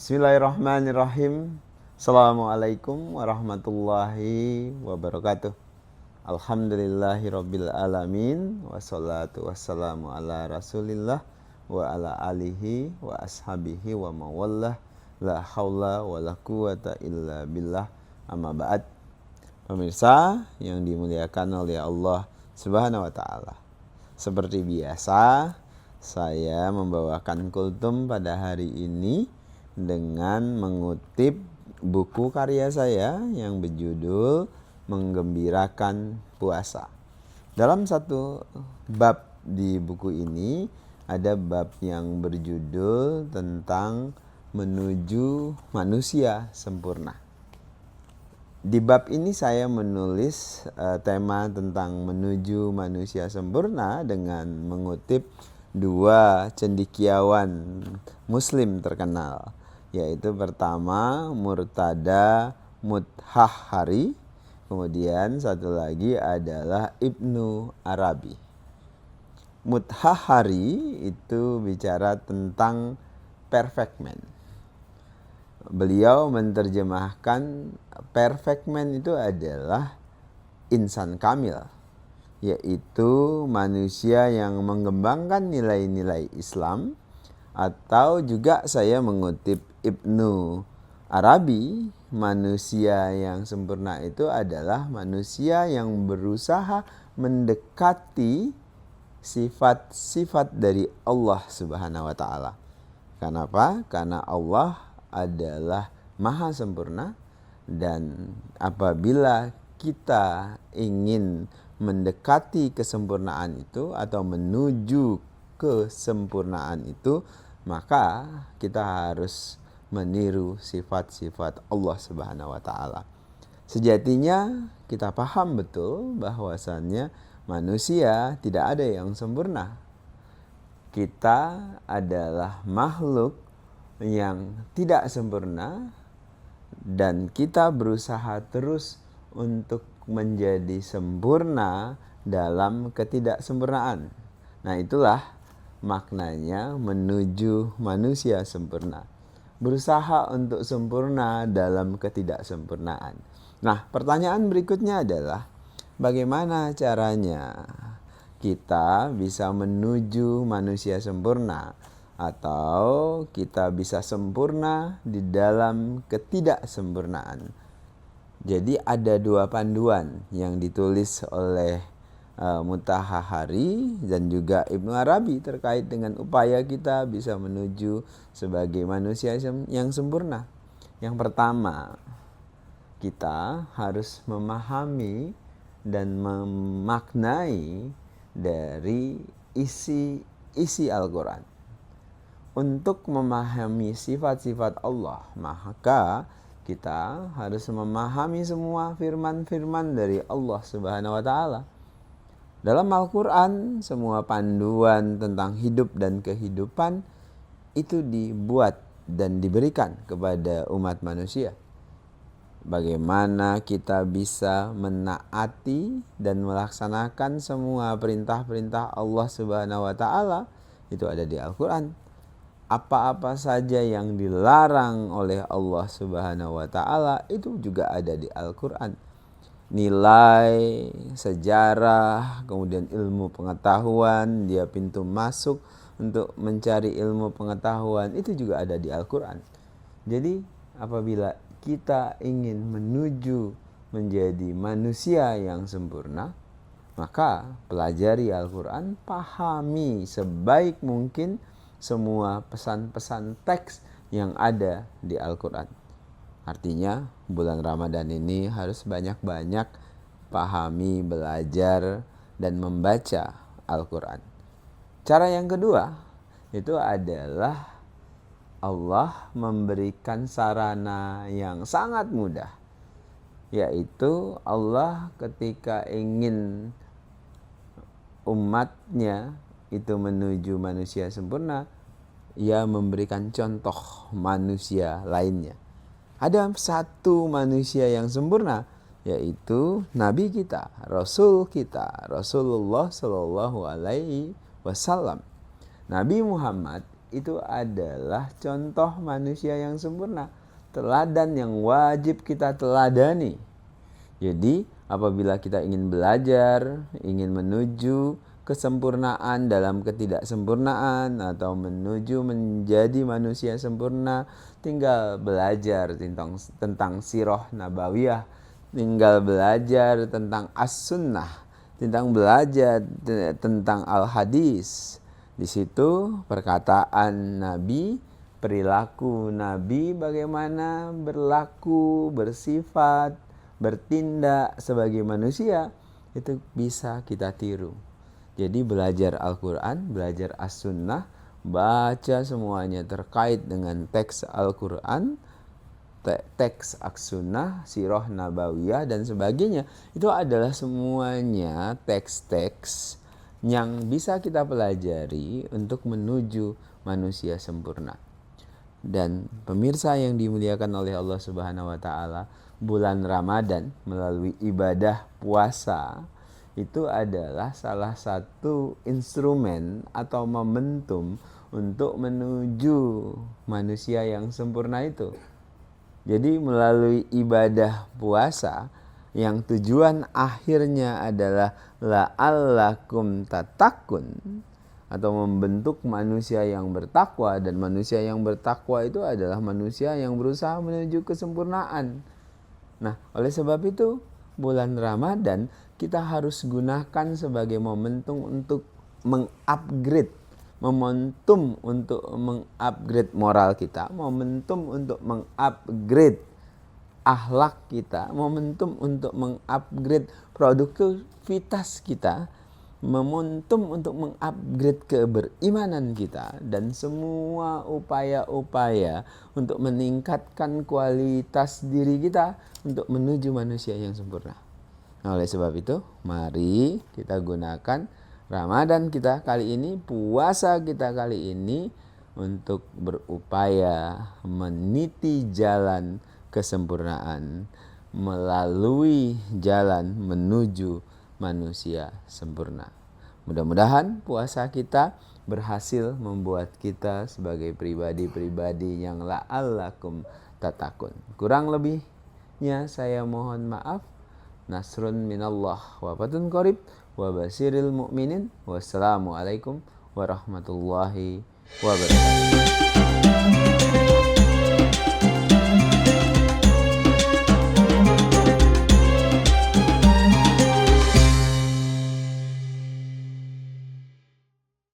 Bismillahirrahmanirrahim. Assalamualaikum warahmatullahi wabarakatuh. Alhamdulillahirabbil alamin, wassalatu wassalamu ala Rasulillah wa ala alihi wa ashabihi wa mawallah. La haula wa la quwata illa billah. Amma ba'd. Pemirsa yang dimuliakan oleh Allah Subhanahu wa taala. Seperti biasa, saya membawakan kultum pada hari ini dengan mengutip buku karya saya yang berjudul Menggembirakan Puasa. Dalam satu bab di buku ini ada bab yang berjudul tentang menuju manusia sempurna. Di bab ini saya menulis tema tentang menuju manusia sempurna dengan mengutip dua cendekiawan muslim terkenal, yaitu pertama Murtada Mutahhari, kemudian satu lagi adalah Ibnu Arabi. Mutahhari itu bicara tentang perfect man. Beliau menerjemahkan perfect man itu adalah insan kamil, yaitu manusia yang mengembangkan nilai-nilai Islam. Atau juga saya mengutip Ibnu Arabi, manusia yang sempurna itu adalah manusia yang berusaha mendekati sifat-sifat dari Allah Subhanahu wa taala. Kenapa? Karena Allah adalah maha sempurna, dan apabila kita ingin mendekati kesempurnaan itu atau menuju kesempurnaan itu, maka kita harus meniru sifat-sifat Allah Subhanahu wa taala. Sejatinya kita paham betul bahwasannya manusia tidak ada yang sempurna. Kita adalah makhluk yang tidak sempurna dan kita berusaha terus untuk menjadi sempurna dalam ketidaksempurnaan. Nah, itulah maknanya menuju manusia sempurna. Berusaha untuk sempurna dalam ketidaksempurnaan. Nah, pertanyaan berikutnya adalah bagaimana caranya kita bisa menuju manusia sempurna atau kita bisa sempurna di dalam ketidaksempurnaan. Jadi ada dua panduan yang ditulis oleh Mutahhari dan juga Ibnu Arabi terkait dengan upaya kita bisa menuju sebagai manusia yang sempurna. Yang pertama, kita harus memahami dan memaknai dari isi Al-Quran. Untuk memahami sifat-sifat Allah, maka kita harus memahami semua firman-firman dari Allah Subhanahu wa taala. Dalam Al-Quran, semua panduan tentang hidup dan kehidupan itu dibuat dan diberikan kepada umat manusia. Bagaimana kita bisa menaati dan melaksanakan semua perintah-perintah Allah Subhanahu wa taala itu ada di Al-Quran. Apa-apa saja yang dilarang oleh Allah Subhanahu wa taala itu juga ada di Al-Quran. Nilai, sejarah, kemudian ilmu pengetahuan, dia pintu masuk untuk mencari ilmu pengetahuan, itu juga ada di Al-Quran. Jadi apabila kita ingin menuju menjadi manusia yang sempurna, maka pelajari Al-Quran, pahami sebaik mungkin semua pesan-pesan teks yang ada di Al-Quran. Artinya bulan Ramadan ini harus banyak-banyak pahami, belajar, dan membaca Al-Quran. Cara yang kedua itu adalah Allah memberikan sarana yang sangat mudah, yaitu Allah ketika ingin umatnya itu menuju manusia sempurna, Ia memberikan contoh manusia lainnya. Ada satu manusia yang sempurna, yaitu Nabi kita, Rasul kita, Rasulullah Shallallahu Alaihi Wasallam. Nabi Muhammad itu adalah contoh manusia yang sempurna, teladan yang wajib kita teladani. Jadi apabila kita ingin belajar, ingin menuju kesempurnaan dalam ketidaksempurnaan atau menuju menjadi manusia sempurna, tinggal belajar tentang sirah nabawiyah, tinggal belajar tentang as-sunnah, tentang belajar tentang al-hadis. Di situ perkataan Nabi, perilaku Nabi, bagaimana berlaku, bersifat, bertindak sebagai manusia, itu bisa kita tiru. Jadi belajar Al-Quran, belajar As-Sunnah, baca semuanya terkait dengan teks Al-Quran, teks As-Sunnah, sirah nabawiyah dan sebagainya. Itu adalah semuanya teks-teks yang bisa kita pelajari untuk menuju manusia sempurna. Dan pemirsa yang dimuliakan oleh Allah Subhanahu wa taala, bulan Ramadan melalui ibadah puasa itu adalah salah satu instrumen atau momentum untuk menuju manusia yang sempurna itu. Jadi melalui ibadah puasa yang tujuan akhirnya adalah la'allakum tattaqun, atau membentuk manusia yang bertakwa, dan manusia yang bertakwa itu adalah manusia yang berusaha menuju kesempurnaan. Nah, oleh sebab itu bulan Ramadan kita harus gunakan sebagai momentum untuk mengupgrade, momentum untuk mengupgrade moral kita, momentum untuk mengupgrade akhlak kita, momentum untuk mengupgrade produktivitas kita, momentum untuk mengupgrade keberimanan kita, dan semua upaya-upaya untuk meningkatkan kualitas diri kita untuk menuju manusia yang sempurna. Nah, oleh sebab itu, mari kita gunakan Ramadan kita kali ini, puasa kita kali ini, untuk berupaya meniti jalan kesempurnaan melalui jalan menuju manusia sempurna. Mudah-mudahan puasa kita berhasil membuat kita sebagai pribadi-pribadi yang la'allakum tattaqun. Kurang lebihnya saya mohon maaf. Nasrun minallah wa fatun qarib wa basiril mu'minin. Wassalamualaikum warahmatullahi wabarakatuh.